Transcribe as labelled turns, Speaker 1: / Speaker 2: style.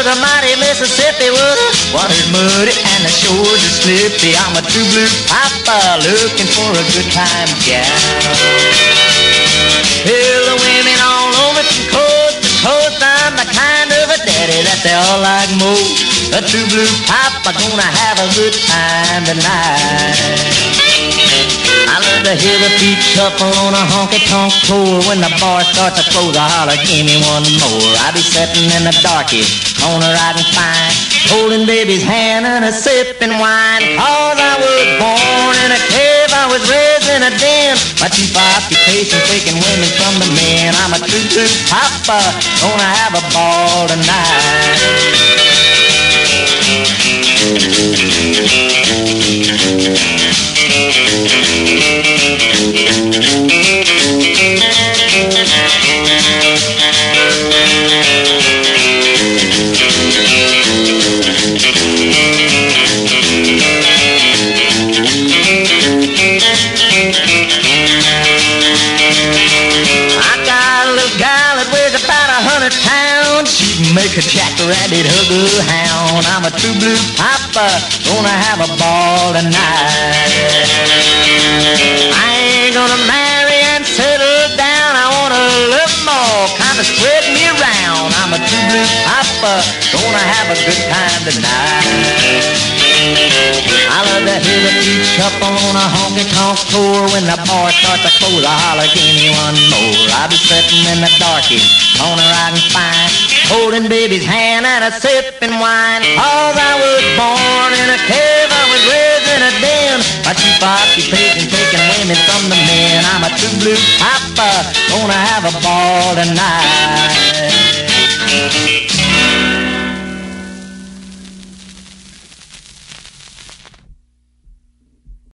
Speaker 1: The mighty Mississippi with the water's muddy and the shores are slippy. I'm a true blue papa looking for a good time gal. Well, the women all over from coast to coast, I'm the kind of a daddy that they all like most. A true blue papa gonna have a good time tonight. I love to hear the feet shuffle on a honky-tonk tour. When the bar starts to close, I holler, give me one more. I be sitting in the darkies, corner riding fine, holding baby's hand and a sipping wine. Cause I was born in a cave, I was raised in a den. My chief occupation, taking women from the men. I'm a true blue papa, gonna have a ball tonight. Make a jackrabbit hug a hound. I'm a true blue papa, gonna have a ball tonight. I ain't gonna marry and settle down. I wanna love more, kinda spread me around. I'm a true blue papa, gonna have a good time tonight. I love to hear the feet shuffle on a honky-tonk tour. When the bar starts to close, I holler, give me one more. I be sitting in the darkies, corner riding fine, holding baby's hand and a sipping wine. Cause I was born in a cave, I was raised in a den. My chief occupation, taking women from the men. I'm a true blue papa, gonna have a ball tonight.